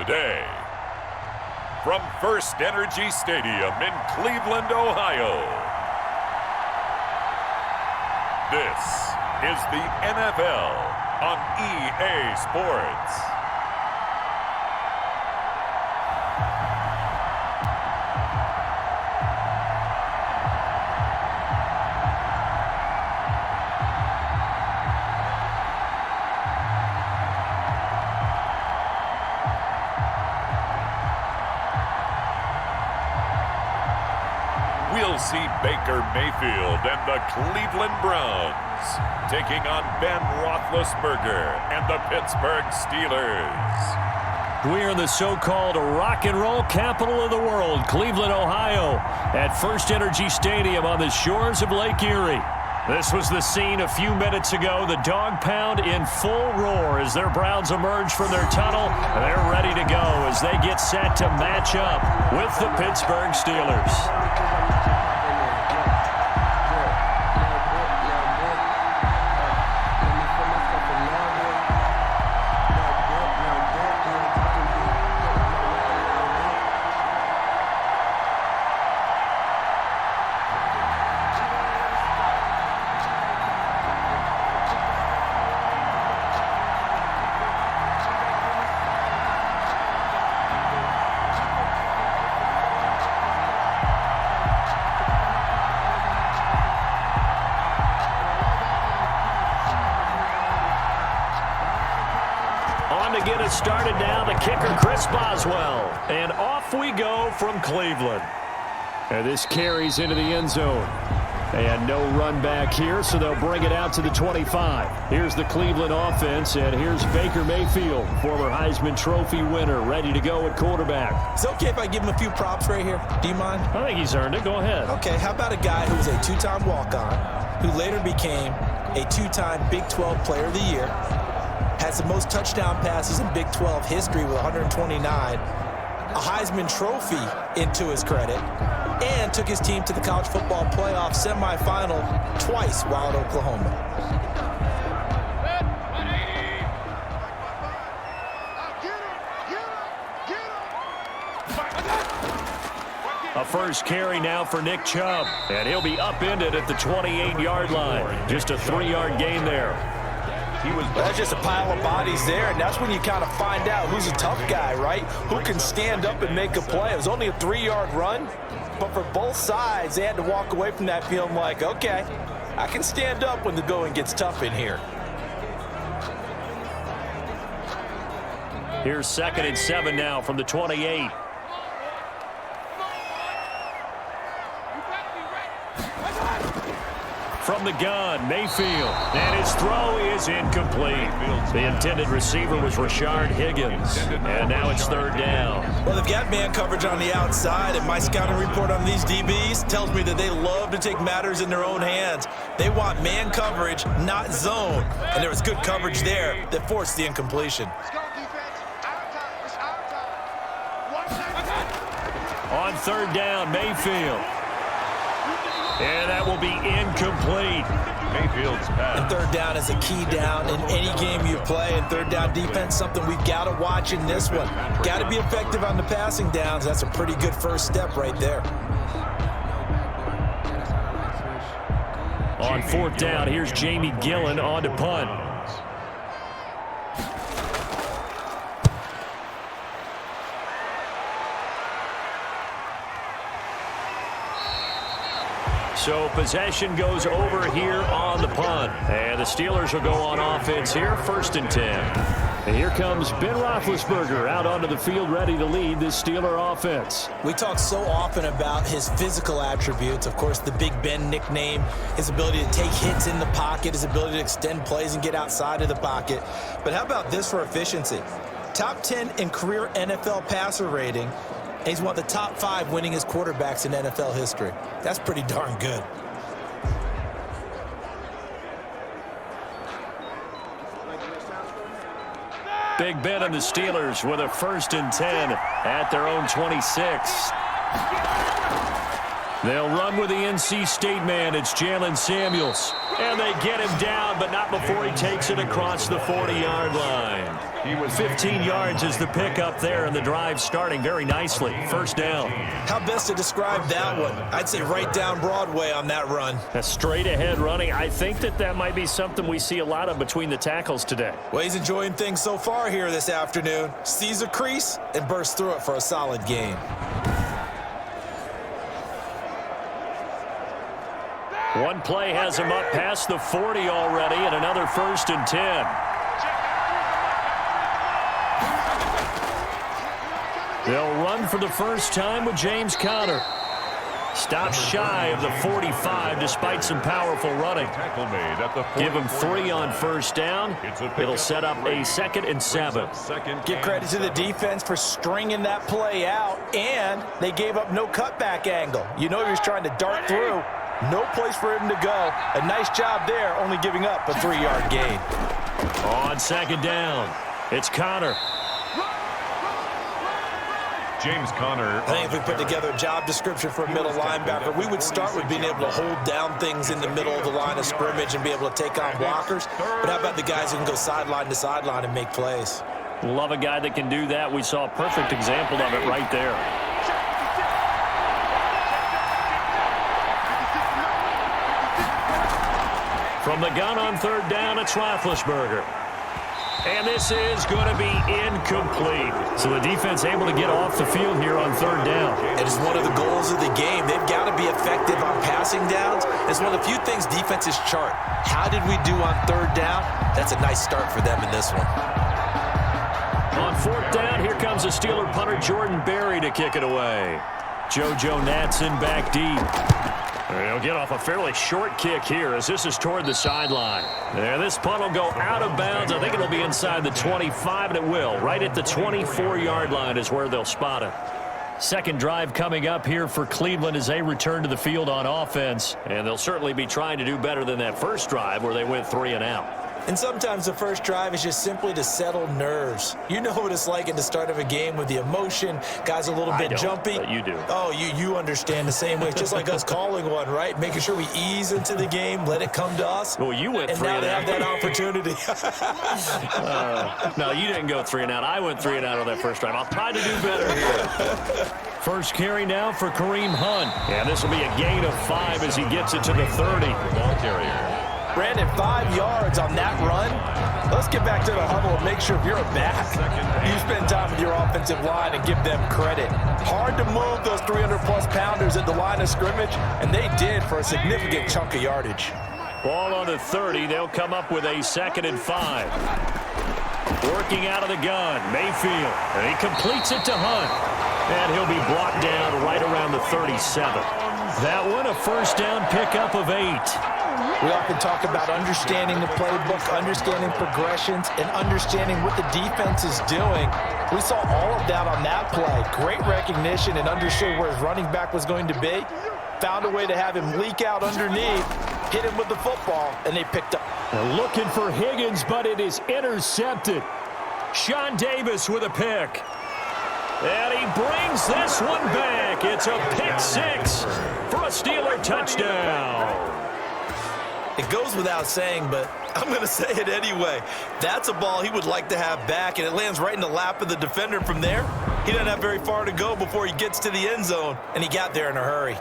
today. From First Energy Stadium in Cleveland, Ohio, this is the NFL on EA Sports. We'll see Baker Mayfield and the Cleveland Browns taking on Ben Roethlisberger and the Pittsburgh Steelers. We're in the so-called rock and roll capital of the world, Cleveland, Ohio, at First Energy Stadium on the shores of Lake Erie. This was the scene a few minutes ago. The dog pound in full roar as their Browns emerge from their tunnel. They're ready to go as they get set to match up with the Pittsburgh Steelers. To get it started now, the kicker, Chris Boswell. And off we go from Cleveland. And this carries into the end zone. And no run back here, so they'll bring it out to the 25. Here's the Cleveland offense, and here's Baker Mayfield, former Heisman Trophy winner, ready to go at quarterback. Is it okay if I give him a few props right here? Do you mind? I think he's earned it. Go ahead. Okay, how about a guy who was a two-time walk-on, who later became a two-time Big 12 Player of the Year, has the most touchdown passes in Big 12 history with 129, a Heisman Trophy into his credit, and took his team to the college football playoff semifinal twice while at Oklahoma. A first carry now for Nick Chubb, and he'll be upended at the 28-yard line. Just a 3-yard gain there. That's just a pile of bodies there, and that's when you kind of find out who's a tough guy, right? Who can stand up and make a play. It was only a 3-yard run, but for both sides, they had to walk away from that feeling like, okay, I can stand up when the going gets tough in here. Here's 2nd and 7 now from the 28. From the gun, Mayfield, and his throw is incomplete. The intended receiver was Rashard Higgins, and now it's 3rd down. Well, they've got man coverage on the outside, and my scouting report on these DBs tells me that they love to take matters in their own hands. They want man coverage, not zone, and there was good coverage there that forced the incompletion. On 3rd down, Mayfield. And that will be incomplete. Mayfield's pass. And 3rd down is a key down in any game you play. And 3rd down defense, something we've got to watch in this one. Got to be effective on the passing downs. That's a pretty good first step right there. On 4th down, here's Jamie Gillen on to punt. So possession goes over here on the punt. And the Steelers will go on offense here, 1st and 10. And here comes Ben Roethlisberger out onto the field ready to lead this Steeler offense. We talk so often about his physical attributes. Of course, the Big Ben nickname, his ability to take hits in the pocket, his ability to extend plays and get outside of the pocket. But how about this for efficiency? Top 10 in career NFL passer rating. He's one of the top 5 winningest quarterbacks in NFL history. That's pretty darn good. Big Ben and the Steelers with a 1st and 10 at their own 26. They'll run with the NC State man. It's Jalen Samuels. And they get him down, but not before he takes it across the 40-yard line. 15 yards is the pickup there, and the drive starting very nicely. First down. How best to describe that one? I'd say right down Broadway on that run. A straight-ahead running. I think that might be something we see a lot of between the tackles today. Well, he's enjoying things so far here this afternoon. Sees a crease and bursts through it for a solid gain. One play has him up past the 40 already, and another 1st and 10. They'll run for the first time with James Conner. Stops shy of the 45 despite some powerful running. Give him 3 on first down. It'll set up a 2nd and 7. Give credit to the defense for stringing that play out, and they gave up no cutback angle. You know he was trying to dart through. No place for him to go. A nice job there, only giving up a 3-yard gain. On 2nd down, it's Conner. James Conner. I think if we put together a job description for a middle linebacker, we would start with being able to hold down things in the middle of the line of scrimmage and be able to take on blockers. But how about the guys who can go sideline to sideline and make plays? Love a guy that can do that. We saw a perfect example of it right there. From the gun on 3rd down, it's Roethlisberger. And this is going to be incomplete. So the defense able to get off the field here on 3rd down. It is one of the goals of the game. They've got to be effective on passing downs. It's one of the few things defenses chart. How did we do on 3rd down? That's a nice start for them in this one. On 4th down, here comes the Steeler punter Jordan Berry to kick it away. JoJo Natson back deep. He'll get off a fairly short kick here as this is toward the sideline. There, this punt will go out of bounds. I think it'll be inside the 25, and it will. Right at the 24-yard line is where they'll spot it. Second drive coming up here for Cleveland as they return to the field on offense. And they'll certainly be trying to do better than that first drive where they went 3 and out. And sometimes the first drive is just simply to settle nerves. You know what it's like at the start of a game with the emotion. Guys a little bit jumpy. But you do. Oh, you understand the same way. It's just like us calling one, right? Making sure we ease into the game, let it come to us. Well, you went 3 and out. And now they have that opportunity. No, you didn't go 3 and out. I went 3 and out on that first drive. I'll try to do better here. First carry now for Kareem Hunt. And this will be a gain of 5 as he gets it to the 30. Ball carrier. Brandon, 5 yards on that run. Let's get back to the huddle and make sure if you're a back, you spend time with your offensive line and give them credit. Hard to move those 300-plus pounders at the line of scrimmage, and they did for a significant chunk of yardage. Ball on the 30. They'll come up with a 2nd and 5. Working out of the gun, Mayfield. And he completes it to Hunt. And he'll be brought down right around the 37. That one, a first down pickup of 8. We often talk about understanding the playbook, understanding progressions, and understanding what the defense is doing. We saw all of that on that play. Great recognition and understood where his running back was going to be. Found a way to have him leak out underneath, hit him with the football, and they picked up. They're looking for Higgins, but it is intercepted. Sean Davis with a pick. And he brings this one back. It's a pick 6 for a Steeler touchdown. It goes without saying, but I'm going to say it anyway. That's a ball he would like to have back, and it lands right in the lap of the defender from there. He doesn't have very far to go before he gets to the end zone, and he got there in a hurry.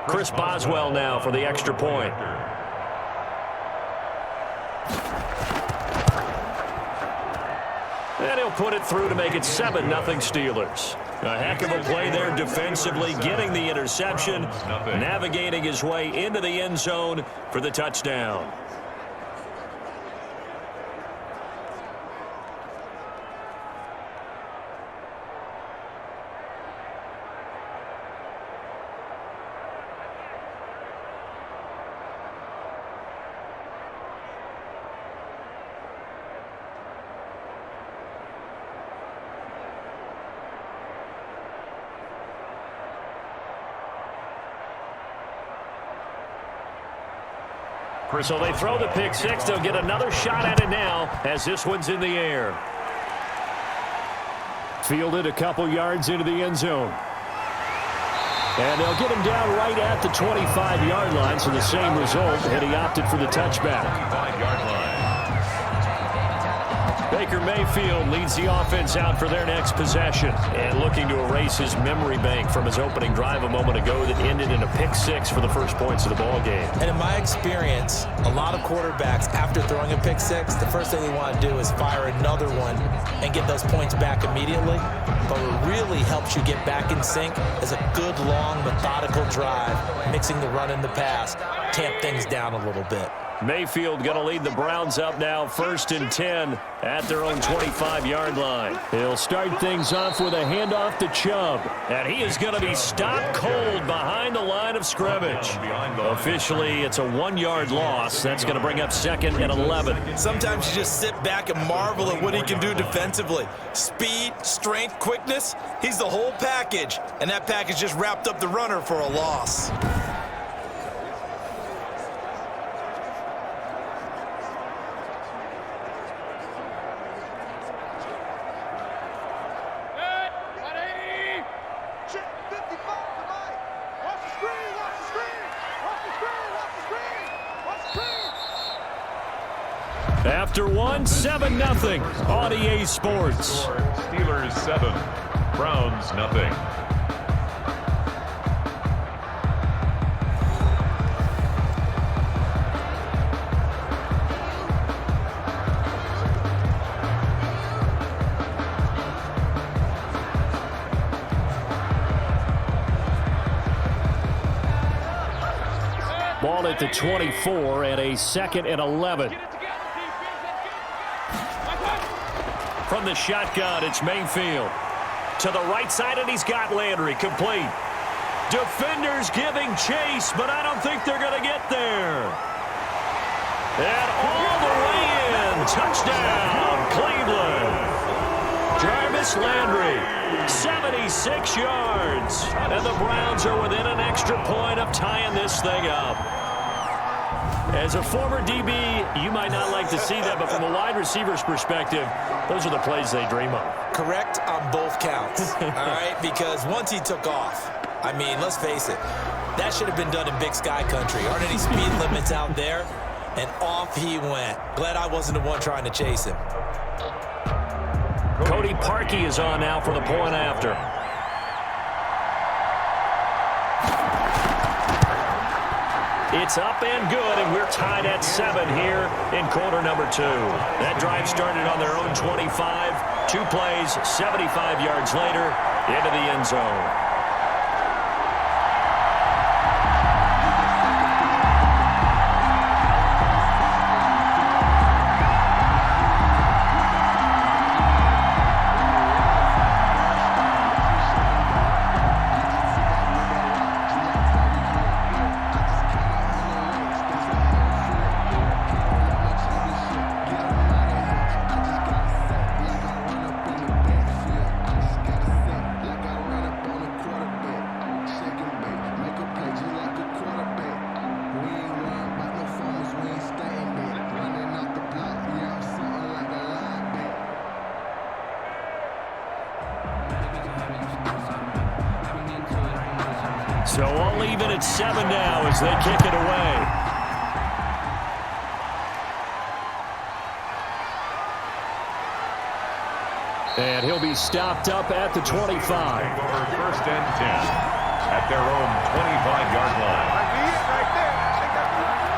Chris Boswell now for the extra point. And he'll put it through to make it 7-0 Steelers. A heck of a play there defensively, getting the interception, navigating his way into the end zone for the touchdown. So they throw the pick six. They'll get another shot at it now as this one's in the air. Fielded a couple yards into the end zone. And they'll get him down right at the 25-yard line, so the same result, and he opted for the touchback. 25-yard line. Baker Mayfield leads the offense out for their next possession and looking to erase his memory bank from his opening drive a moment ago that ended in a pick six for the first points of the ball game. And in my experience, a lot of quarterbacks, after throwing a pick six, the first thing they want to do is fire another one and get those points back immediately. But what really helps you get back in sync is a good, long, methodical drive, mixing the run and the pass, tamp things down a little bit. Mayfield going to lead the Browns up now, 1st and 10 at their own 25-yard line. He'll start things off with a handoff to Chubb, and he is going to be stopped cold behind the line of scrimmage. Officially, it's a 1-yard loss. That's going to bring up 2nd and 11. Sometimes you just sit back and marvel at what he can do defensively. Speed, strength, quickness, he's the whole package, and that package just wrapped up the runner for a loss. After one, 7-0 on EA Sports. Steelers 7, Browns nothing. Ball at the 24 and a 2nd and 11. From the shotgun, it's Mayfield. To the right side, and he's got Landry. Complete. Defenders giving chase, but I don't think they're going to get there. And all the way in. Touchdown, Cleveland. Jarvis Landry, 76 yards. And the Browns are within an extra point of tying this thing up. As a former DB, you might not like to see that, but from a wide receiver's perspective, those are the plays they dream of. Correct on both counts, all right? Because once he took off, I mean, let's face it, that should have been done in Big Sky country. Aren't any speed limits out there? And off he went. Glad I wasn't the one trying to chase him. Cody Parkey is on now for the point after. It's up and good, and we're tied at 7 here in quarter number 2. That drive started on their own 25. 2 plays, 75 yards later, into the end zone. So all even at 7 now as they kick it away. And he'll be stopped up at the 25. 1st and 10 at their own 25-yard line.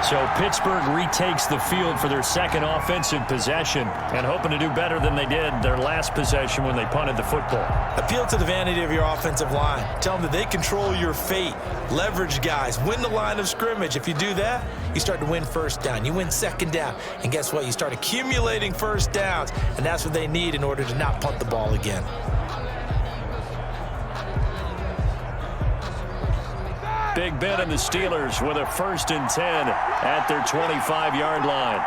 So Pittsburgh retakes the field for their second offensive possession and hoping to do better than they did their last possession when they punted the football. Appeal to the vanity of your offensive line. Tell them that they control your fate. Leverage guys. Win the line of scrimmage. If you do that, you start to win first down. You win second down. And guess what? You start accumulating first downs. And that's what they need in order to not punt the ball again. Big Ben and the Steelers with a 1st and 10 at their 25-yard line.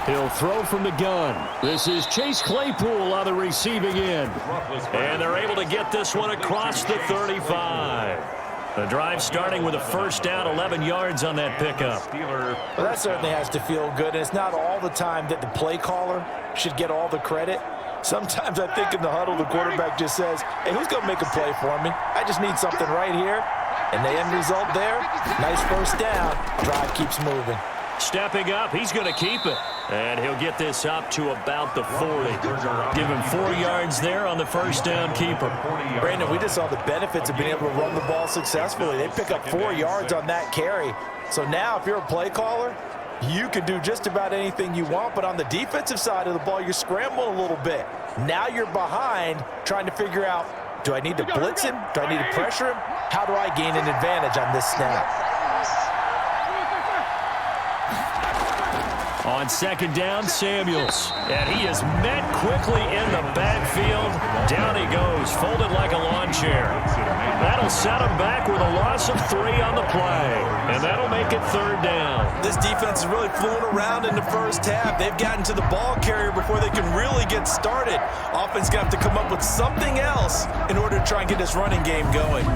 He'll throw from the gun. This is Chase Claypool on the receiving end. And they're able to get this one across the 35. The drive starting with a first down, 11 yards on that pickup. Well, that certainly has to feel good. And it's not all the time that the play caller should get all the credit. Sometimes I think in the huddle, the quarterback just says, hey, who's going to make a play for me? I just need something right here. And the end result there, nice first down. Drive keeps moving. Stepping up, he's going to keep it. And he'll get this up to about the 40. Give him 4 yards there on the first down keeper. Brandon, we just saw the benefits of being able to run the ball successfully. They pick up 4 yards on that carry. So now if you're a play caller, you can do just about anything you want. But on the defensive side of the ball, you're scrambling a little bit. Now you're behind trying to figure out, do I need to blitz him? Do I need to pressure him? How do I gain an advantage on this snap? On second down, Samuels. And he is met quickly in the backfield. Down he goes, folded like a lawn chair. That'll set him back with a loss of 3 on the play. And that'll make it third down. This defense is really fooling around in the first half. They've gotten to the ball carrier before they can really get started. Offense got to come up with something else in order to try and get this running game going.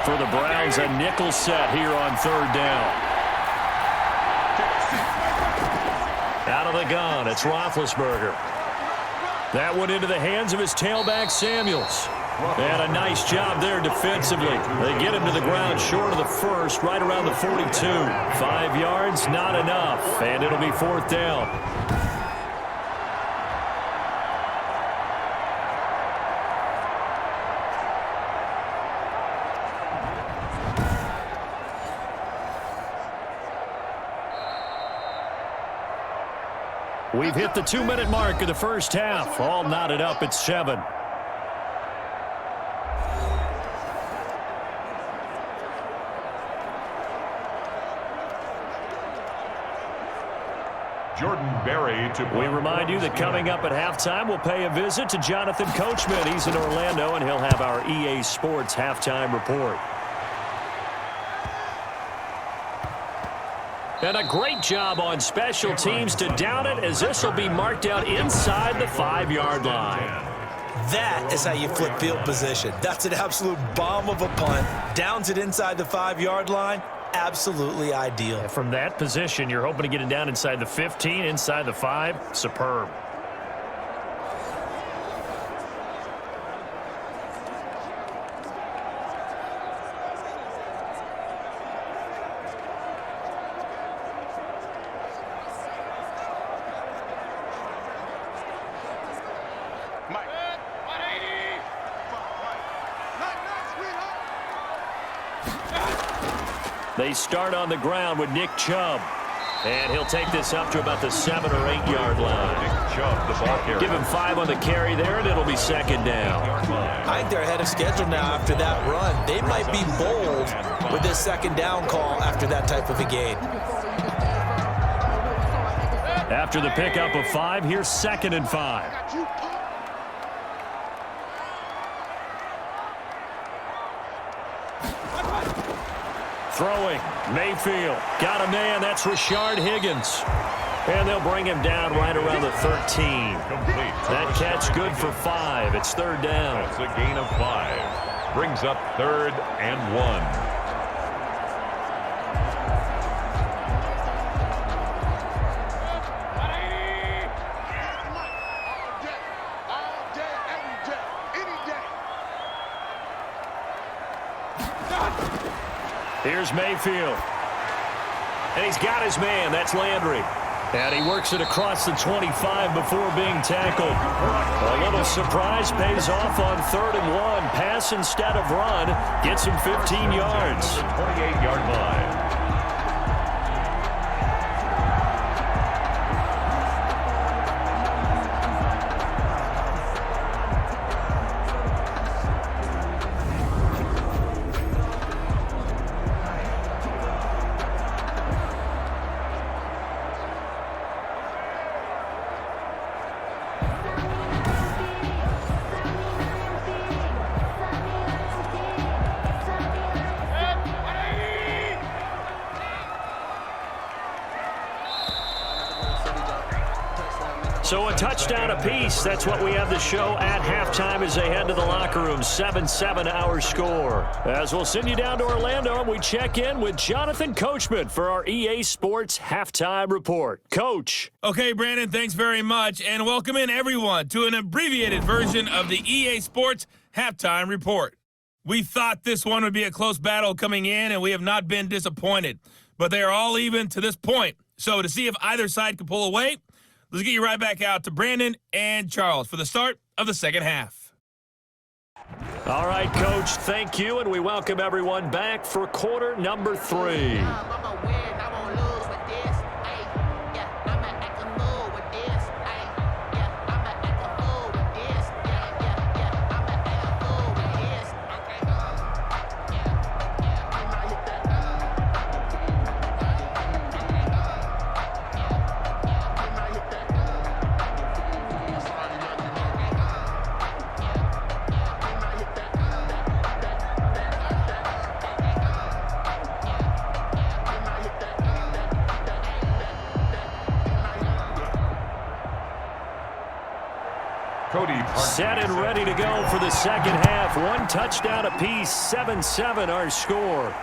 For the Browns, a nickel set here on third down. Out of the gun, it's Roethlisberger. That one into the hands of his tailback, Samuels. And a nice job there defensively. They get him to the ground short of the first, right around the 42. 5 yards, not enough, and it'll be fourth down. We've hit the 2-minute mark of the first half. All knotted up at 7. We remind you that coming up at halftime, we'll pay a visit to Jonathan Coachman. He's in Orlando, and he'll have our EA Sports halftime report. And a great job on special teams to down it, as this will be marked out inside the 5-yard line. That is how you flip field position. That's an absolute bomb of a punt. Downs it inside the 5-yard line. Absolutely ideal. And from that position, you're hoping to get it down inside the 15, inside the 5. Superb. They start on the ground with Nick Chubb. And he'll take this up to about the 7 or 8-yard line. Nick Chubb, the ball carrier. Give him 5 on the carry there, and it'll be second down. I think they're ahead of schedule now after that run. They might be bold with this second down call after that type of a gain. After the pickup of 5, here's 2nd and 5. Throwing, Mayfield. Got a man, that's Rashard Higgins. And they'll bring him down right around the 13. That catch good for 5. It's third down. That's a gain of 5. Brings up 3rd and 1. Here's Mayfield. And he's got his man. That's Landry. And he works it across the 25 before being tackled. A little surprise pays off on 3rd and 1. Pass instead of run. Gets him 15 yards. 28-yard line. So a touchdown apiece. That's what we have the show at halftime as they head to the locker room. 7-7 our score. As we'll send you down to Orlando, we check in with Jonathan Coachman for our EA Sports Halftime Report. Coach. Okay, Brandon, thanks very much. And welcome in, everyone, to an abbreviated version of the EA Sports Halftime Report. We thought this one would be a close battle coming in, and we have not been disappointed. But they are all even to this point. So to see if either side can pull away, let's get you right back out to Brandon and Charles for the start of the second half. All right, Coach, thank you, and we welcome everyone back for quarter number 3. Set and ready to go for the second half. One touchdown apiece, 7-7 our score.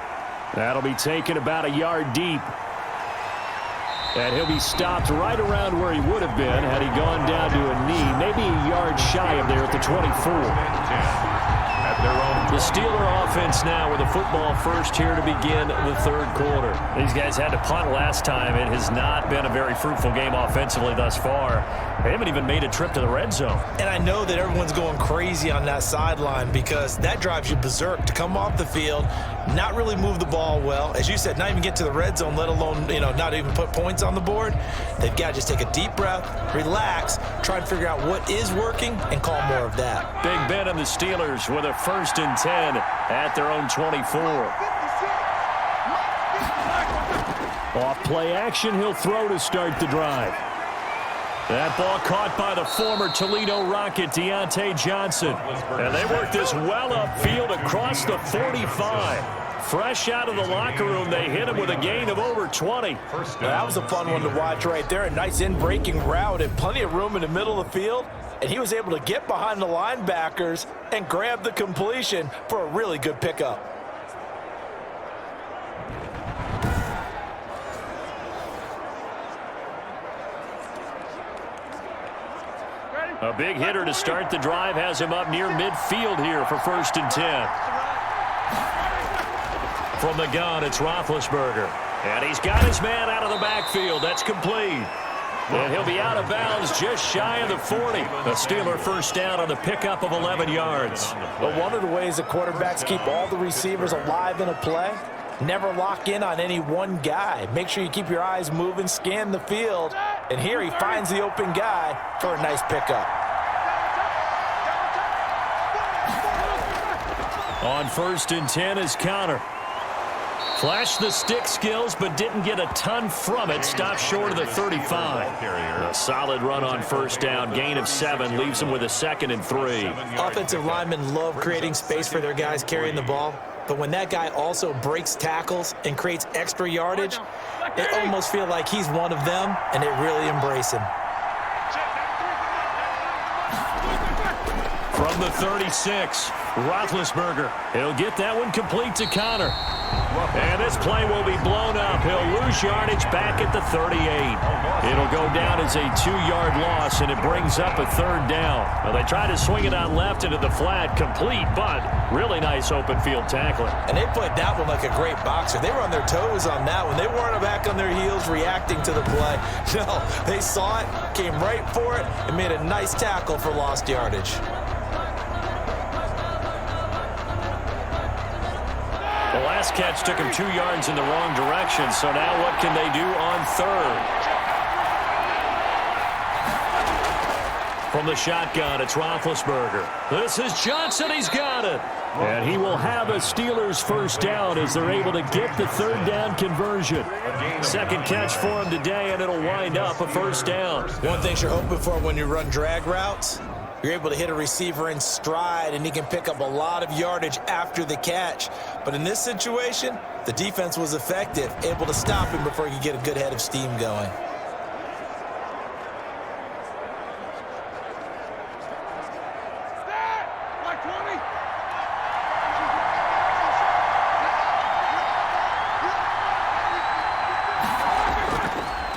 That'll be taken about a yard deep. And he'll be stopped right around where he would have been had he gone down to a knee, maybe a yard shy of there at the 24. The Steeler offense now with a football first here to begin the third quarter. These guys had to punt last time. It has not been a very fruitful game offensively thus far. They haven't even made a trip to the red zone. And I know that everyone's going crazy on that sideline because that drives you berserk to come off the field, not really move the ball well. As you said, not even get to the red zone, let alone, not even put points on the board. They've got to just take a deep breath, relax, try and figure out what is working, and call more of that. Big Ben and the Steelers with a 1st and 10 at their own 24. Off play action, he'll throw to start the drive. That ball caught by the former Toledo Rocket, Deontay Johnson. And they work this well upfield across the 45. Fresh out of the locker room, they hit him with a gain of over 20. That was a fun one to watch right there. A nice in-breaking route and plenty of room in the middle of the field. And he was able to get behind the linebackers and grab the completion for a really good pickup. A big hitter to start the drive has him up near midfield here for 1st and 10. From the gun, it's Roethlisberger. And he's got his man out of the backfield. That's complete. And he'll be out of bounds just shy of the 40. The Steeler first down on the pickup of 11 yards. But one of the ways the quarterbacks keep all the receivers alive in a play, never lock in on any one guy. Make sure you keep your eyes moving, scan the field. And here he finds the open guy for a nice pickup. On 1st and 10 is Connor. Flashed the stick skills, but didn't get a ton from it. Stopped short of the 35. A solid run on 1st down. Gain of 7 leaves them with a 2nd and 3. Offensive linemen love creating space for their guys carrying the ball. But when that guy also breaks tackles and creates extra yardage, they almost feel like he's one of them, and they really embrace him. From the 36, Roethlisberger. He'll get that one complete to Connor. And this play will be blown up. He'll lose yardage back at the 38. It'll go down as a 2-yard loss, and it brings up a 3rd down. Well, they try to swing it out left into the flat, complete, but really nice open field tackling. And they played that one like a great boxer. They were on their toes on that one. They weren't back on their heels reacting to the play. No, they saw it, came right for it, and made a nice tackle for lost yardage. The last catch took him 2 yards in the wrong direction, so now what can they do on 3rd? From the shotgun, it's Roethlisberger. This is Johnson. He's got it. And he will have a Steelers first down as they're able to get the 3rd down conversion. 2nd catch for him today, and it'll wind up a 1st down. One thing you're hoping for when you run drag routes, you're able to hit a receiver in stride, and he can pick up a lot of yardage after the catch. But in this situation, the defense was effective, able to stop him before he could get a good head of steam going.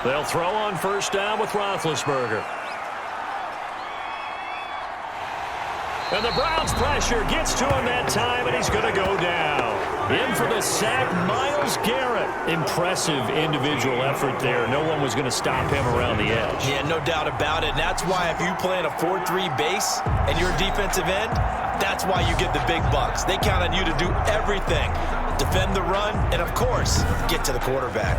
They'll throw on first down with Roethlisberger. And the Browns pressure gets to him that time, and he's going to go down. In for the sack, Myles Garrett. Impressive individual effort there. No one was going to stop him around the edge. Yeah, no doubt about it. And that's why if you play in a 4-3 base and you're a defensive end, that's why you get the big bucks. They count on you to do everything. Defend the run, and of course, get to the quarterback.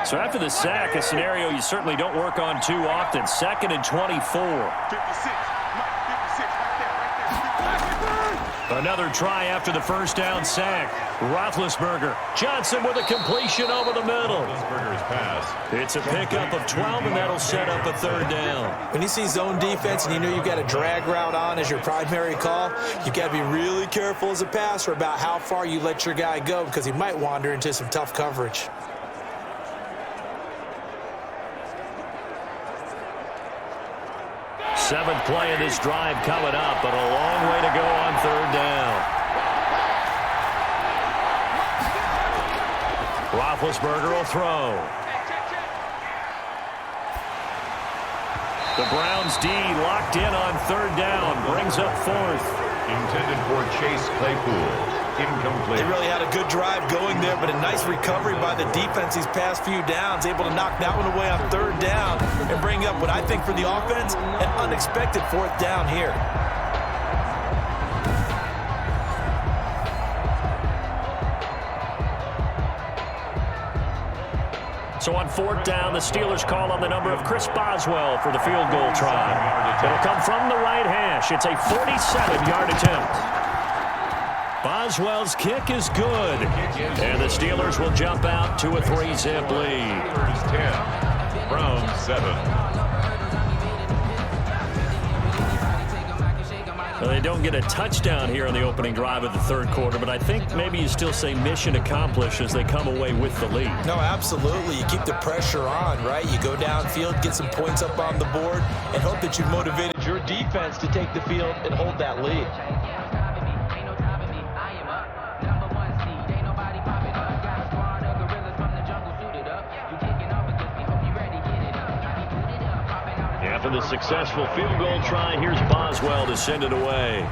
So after the sack, a scenario you certainly don't work on too often. 2nd and 24. Another try after the first down sack. Roethlisberger. Johnson with a completion over the middle. Roethlisberger's pass. It's a pickup of 12, and that'll set up a third down. When you see zone defense and you know you've got a drag route on as your primary call, you've got to be really careful as a passer about how far you let your guy go because he might wander into some tough coverage. Seventh play of this drive coming up, but a long way to go on third down. Roethlisberger will throw. The Browns D locked in on third down, brings up fourth. Intended for Chase Claypool. Incomplete. They really had a good drive going there, but a nice recovery by the defense these past few downs, able to knock that one away on third down and bring up what I think for the offense, an unexpected fourth down here. So on fourth down, the Steelers call on the number of Chris Boswell for the field goal try. It'll come from the right hash. It's a 47-yard attempt. Boswell's kick is good. And the Steelers will jump out to a 3-zip lead. Steelers 10, Browns 7. Well, they don't get a touchdown here on the opening drive of the third quarter, but I think maybe you still say mission accomplished as they come away with the lead. No, absolutely. You keep the pressure on, right? You go downfield, get some points up on the board, and hope that you've motivated your defense to take the field and hold that lead. After the successful field goal try, here's Boswell to send it away.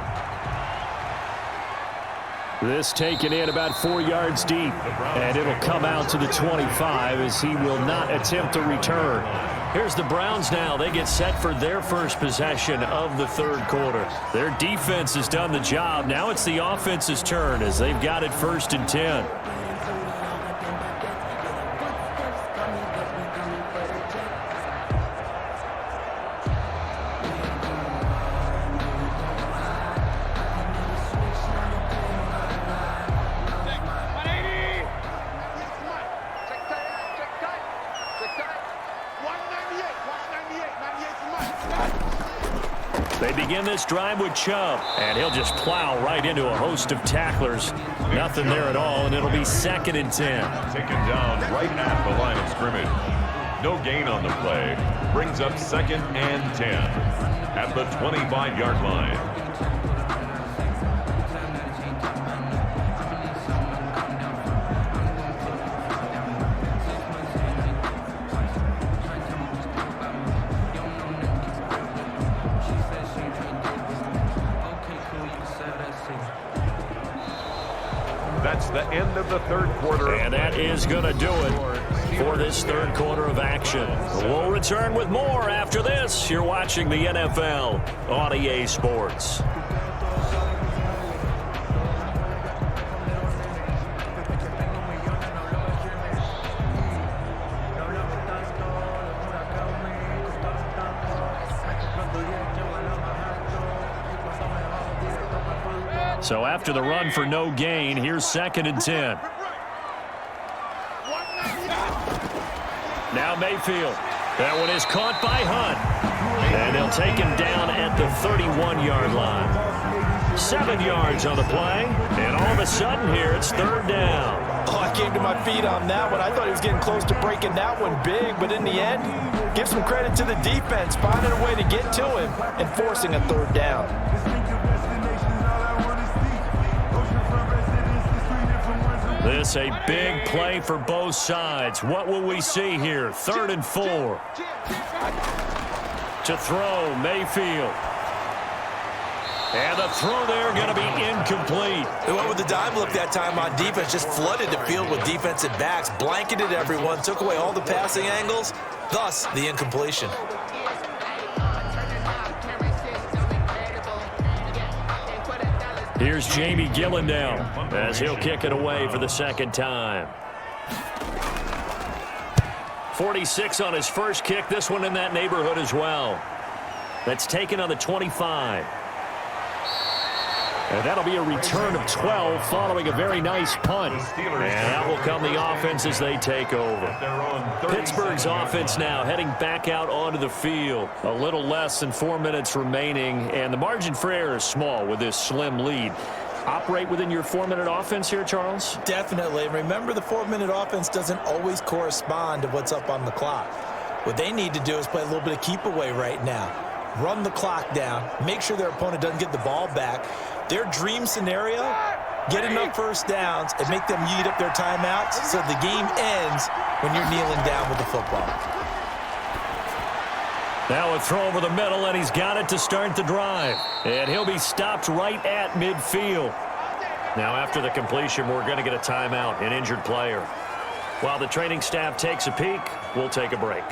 This taken in about 4 yards deep, and it'll come out to the 25 as he will not attempt a return. Here's the Browns now. They get set for their first possession of the third quarter. Their defense has done the job. Now it's the offense's turn as they've got it 1st and 10. They begin this drive with Chubb, and he'll just plow right into a host of tacklers. Nothing there at all, and it'll be 2nd and 10. Taken down right at the line of scrimmage. No gain on the play. Brings up 2nd and 10 at the 25-yard line. That's the end of the third quarter. And that is going to do it for this third quarter of action. We'll return with more after this. You're watching the NFL on EA Sports. So after the run for no gain, here's 2nd and 10. Now Mayfield. That one is caught by Hunt. And they'll take him down at the 31-yard line. 7 yards on the play. And all of a sudden here, it's third down. Oh, I came to my feet on that one. I thought he was getting close to breaking that one big. But in the end, give some credit to the defense, finding a way to get to him and forcing a third down. This a big play for both sides. What will we see here? 3rd and 4. To throw, Mayfield. And the throw there going to be incomplete. They went with the dime look that time on defense, just flooded the field with defensive backs, blanketed everyone, took away all the passing angles, thus the incompletion. Here's Jamie Gillen now as he'll kick it away for the 2nd time. 46 on his first kick. This one in that neighborhood as well. That's taken on the 25. And that'll be a return of 12 following a very nice punt. And that will come the offense as they take over. Pittsburgh's offense now heading back out onto the field. A little less than 4 minutes remaining, and the margin for error is small with this slim lead. Operate within your 4-minute offense here, Charles? Definitely. And remember, the 4-minute offense doesn't always correspond to what's up on the clock. What they need to do is play a little bit of keep away right now. Run the clock down. Make sure their opponent doesn't get the ball back. Their dream scenario, get enough first downs and make them eat up their timeouts so the game ends when you're kneeling down with the football. Now a throw over the middle, and he's got it to start the drive. And he'll be stopped right at midfield. Now after the completion, we're going to get a timeout, an injured player. While the training staff takes a peek, we'll take a break.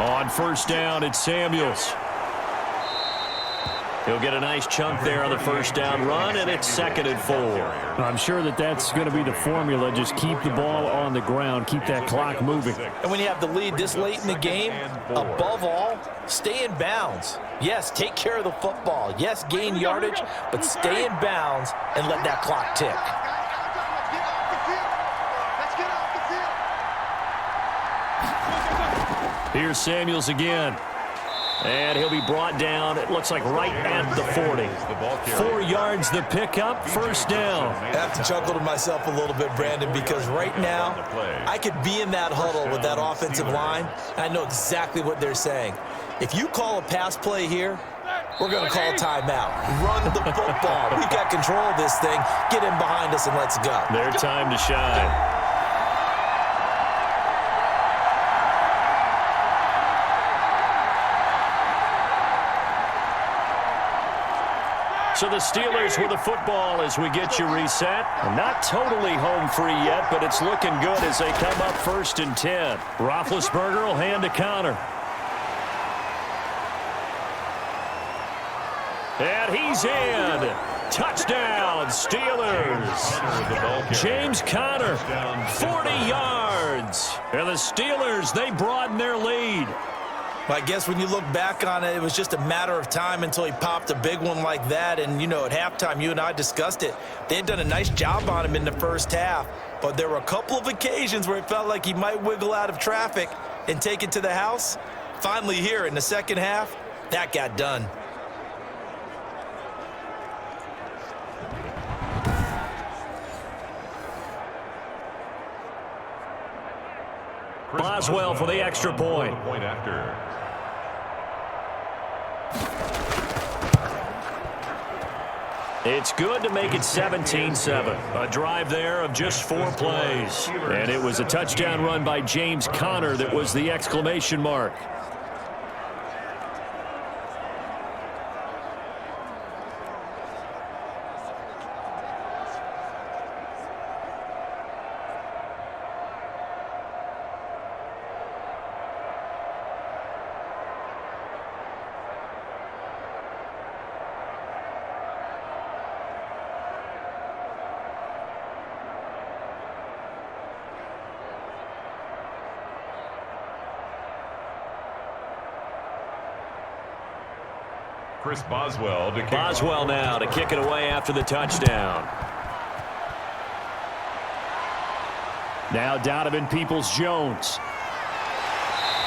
On first down, it's Samuels. He'll get a nice chunk there on the first down run, and it's 2nd and 4. I'm sure that that's going to be the formula. Just keep the ball on the ground. Keep that clock moving. And when you have the lead this late in the game, above all, stay in bounds. Yes, take care of the football. Yes, gain yardage, but stay in bounds and let that clock tick. Here's Samuels again. And he'll be brought down, it looks like right at the 40. 4 yards the pickup, first down. I have to chuckle to myself a little bit, Brandon, because right now I could be in that huddle with that offensive line, and I know exactly what they're saying. If you call a pass play here, we're going to call timeout. Run the football. We've got control of this thing. Get in behind us and let's go. Their time to shine. So the Steelers with the football as we get you reset. Not totally home free yet, but it's looking good as they come up 1st and 10. Roethlisberger will hand to Connor. And he's in. Touchdown, Steelers. James Conner, 40 yards. And the Steelers, they broaden their lead. I guess when you look back on it, it was just a matter of time until he popped a big one like that. And, you know, at halftime, you and I discussed it. They had done a nice job on him in the first half. But there were a couple of occasions where it felt like he might wiggle out of traffic and take it to the house. Finally here in the second half, that got done. Boswell for the extra point. It's good to make it 17-7. A drive there of just 4 plays. And it was a touchdown run by James Conner that was the exclamation mark. Chris Boswell to kick. Boswell now to kick it away after the touchdown. Now Donovan Peoples-Jones.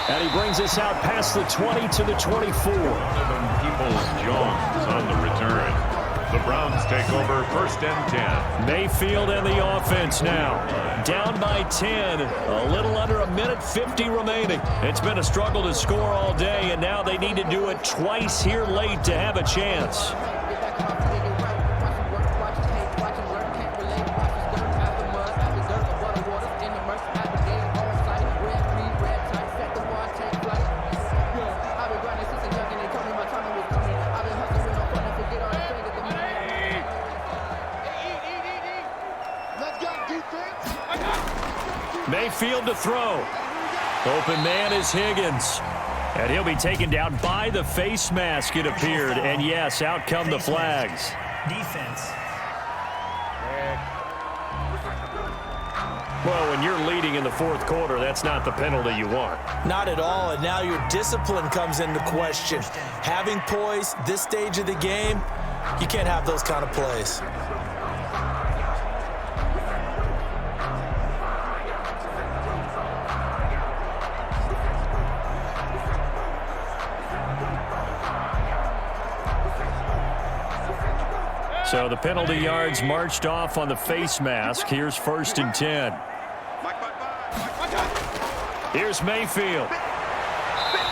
And he brings us out past the 20 to the 24. Donovan Peoples-Jones on the return. The Browns take over 1st and 10. Mayfield and the offense now. Down by 10. A little under a minute 50 remaining. It's been a struggle to score all day, and now they need to do it twice here late to have a chance. Mayfield to throw. Open man is Higgins. And he'll be taken down by the face mask, it appeared. And yes, out come the flags. Defense. Well, when you're leading in the 4th quarter, that's not the penalty you want. Not at all, and now your discipline comes into question. Having poise this stage of the game, you can't have those kind of plays. So the penalty yards marched off on the face mask. Here's 1st and 10. Here's Mayfield.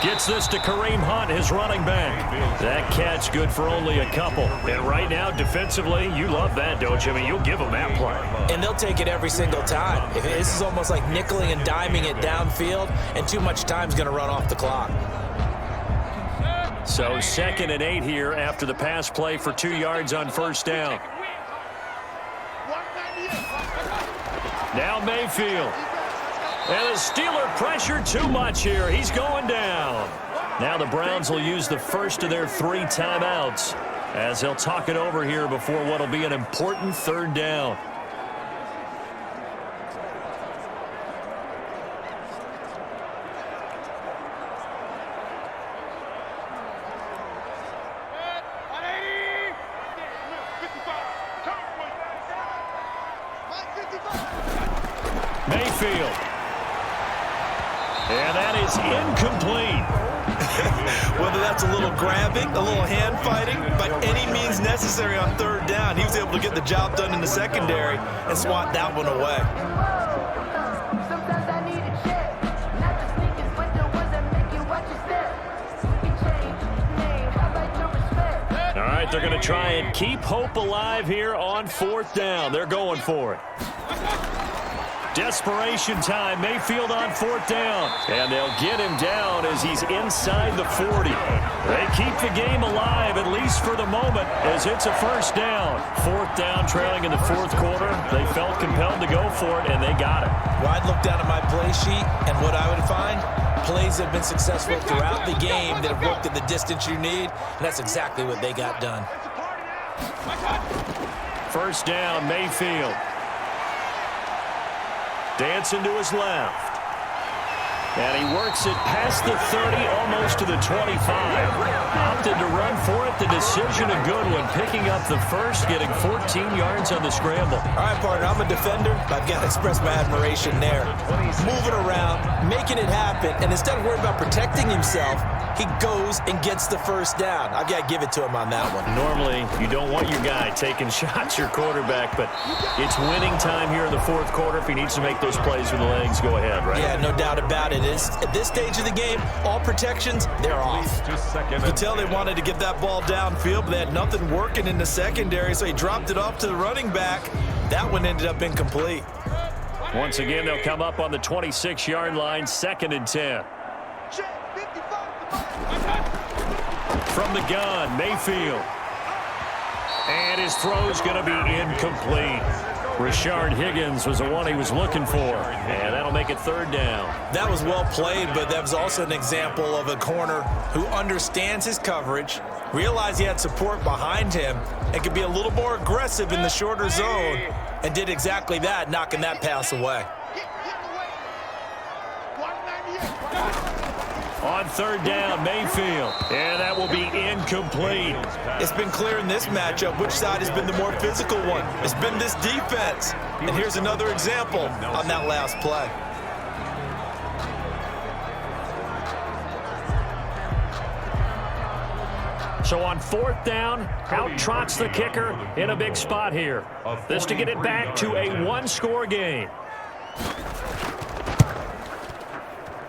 Gets this to Kareem Hunt, his running back. That catch good for only a couple. And right now, defensively, you love that, don't you? I mean, you'll give them that play. And they'll take it every single time. This is almost like nickeling and diming it downfield, and too much time's going to run off the clock. So 2nd and 8 here after the pass play for 2 yards on 1st down. Now Mayfield. And the Steeler pressure too much here. He's going down. Now the Browns will use the first of their 3 timeouts as they'll talk it over here before what will be an important 3rd down. Mayfield. And that is incomplete. Whether that's a little grabbing, a little hand fighting, by any means necessary on 3rd down, he was able to get the job done in the secondary and swat that one away. All right, they're going to try and keep hope alive here on 4th down. They're going for it. Desperation time. Mayfield on 4th down. And they'll get him down as he's inside the 40. They keep the game alive, at least for the moment, as it's a 1st down. 4th down, trailing in the 4th quarter. They felt compelled to go for it, and they got it. Well, I'd look down at my play sheet, and what I would find, plays have been successful throughout the game that have worked at the distance you need, and that's exactly what they got done. 1st down, Mayfield. Dancing to his left. And he works it past the 30, almost to the 25. Opted to run for it. The decision a good one. Picking up the first, getting 14 yards on the scramble. All right, partner, I'm a defender. I've got to express my admiration there. Moving around, making it happen, and instead of worrying about protecting himself, he goes and gets the 1st down. I've got to give it to him on that one. Normally, you don't want your guy taking shots, your quarterback, but it's winning time here in the 4th quarter. If he needs to make those plays with the legs, go ahead, right? Yeah, no doubt about it. At this stage of the game, all protections, they're off. You can tell they wanted to get that ball downfield, but they had nothing working in the secondary, so he dropped it off to the running back. That one ended up incomplete. Once again, they'll come up on the 26-yard line, 2nd and 10. From the gun, Mayfield. And his throw's going to be incomplete. Rashard Higgins was the one he was looking for. And that'll make it 3rd down. That was well played, but that was also an example of a corner who understands his coverage, realized he had support behind him, and could be a little more aggressive in the shorter zone, and did exactly that, knocking that pass away. On On third down, Mayfield. And that will be incomplete. It's been clear in this matchup which side has been the more physical one. It's been this defense. And here's another example on that last play. So on fourth down, out trots the kicker in a big spot here. This to get it back to a one-score game.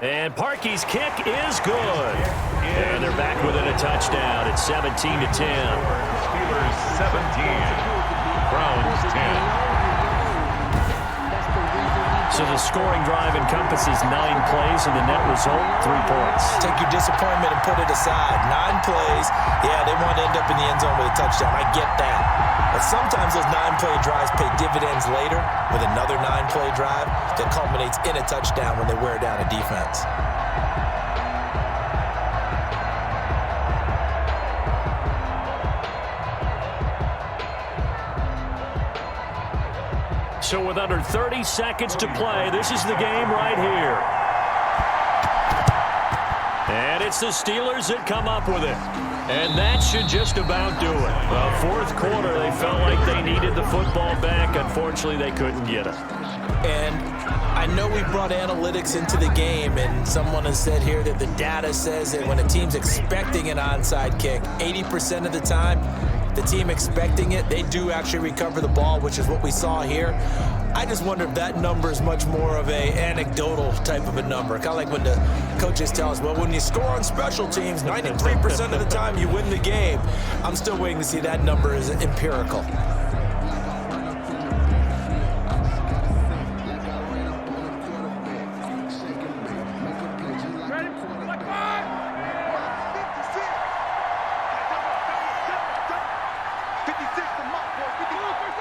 And Parkey's kick is good. And they're back within a touchdown. It's 17-10. Steelers 17, Browns 10. So the scoring drive encompasses 9 plays, and the net result, 3 points. Take your disappointment and put it aside. 9 plays. Yeah, they want to end up in the end zone with a touchdown. I get that. But sometimes those 9-play drives pay dividends later with another 9-play drive that culminates in a touchdown when they wear down a defense. So with under 30 seconds to play, this is the game right here. And it's the Steelers that come up with it. And that should just about do it. Well, fourth quarter, they felt like they needed the football back. Unfortunately, they couldn't get it. And I know we brought analytics into the game, and someone has said here that the data says that when a team's expecting an onside kick, 80% of the time, the team expecting it, they do actually recover the ball, which is what we saw here. I just wonder if that number is much more of a anecdotal type of a number. Kind of like when the coaches tell us, well, when you score on special teams, 93% of the time you win the game. I'm still waiting to see that number is empirical.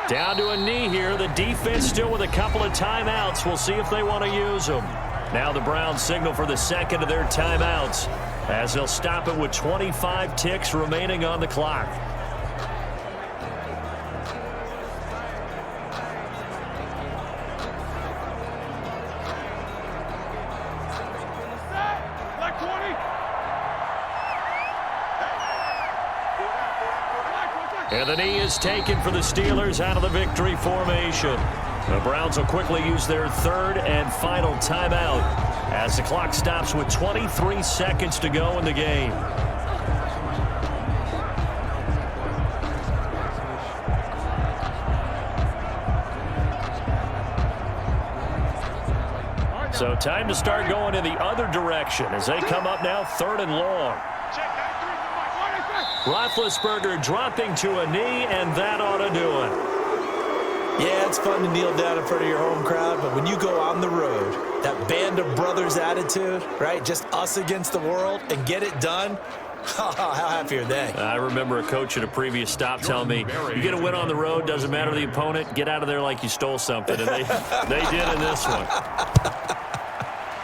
Down to a knee here. The defense still with a couple of timeouts. We'll see if they want to use them. Now the Browns signal for the second of their timeouts as they'll stop it with 25 ticks remaining on the clock. And the knee is taken for the Steelers out of the victory formation. The Browns will quickly use their third and final timeout as the clock stops with 23 seconds to go in the game. So time to start going in the other direction as they come up now third and long. Roethlisberger dropping to a knee, and that ought to do it. Yeah, it's fun to kneel down in front of your home crowd, but when you go on the road, that band of brothers attitude, right, just us against the world, and get it done, how happy are they? I remember a coach at a previous stop telling me, you get a win on the road, doesn't matter the opponent, get out of there like you stole something, and they did in this one.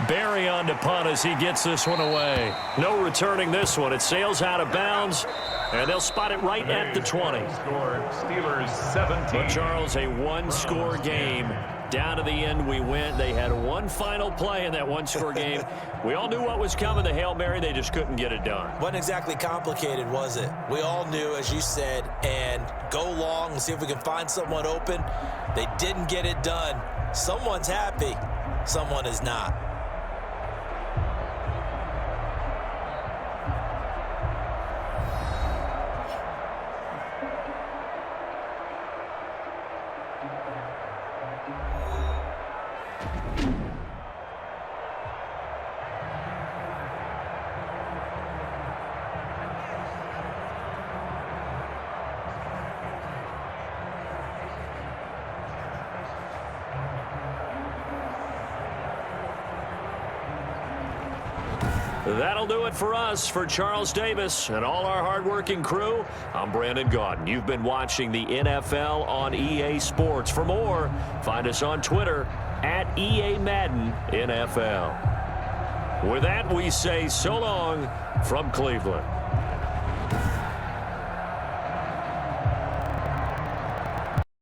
Barry on to punt as he gets this one away. No returning this one. It sails out of bounds, and they'll spot it right at the 20. Steelers 17. But Charles, a one-score game. Down to the end we went. They had one final play in that one-score game. We all knew what was coming, the Hail Mary. They just couldn't get it done. Wasn't exactly complicated, was it? We all knew, as you said, and go long and see if we can find someone open. They didn't get it done. Someone's happy. Someone is not. That'll do it for us. For Charles Davis and all our hardworking crew, I'm Brandon Gaudin. You've been watching the NFL on EA Sports. For more, find us on Twitter at EA Madden NFL. With that, we say so long from Cleveland.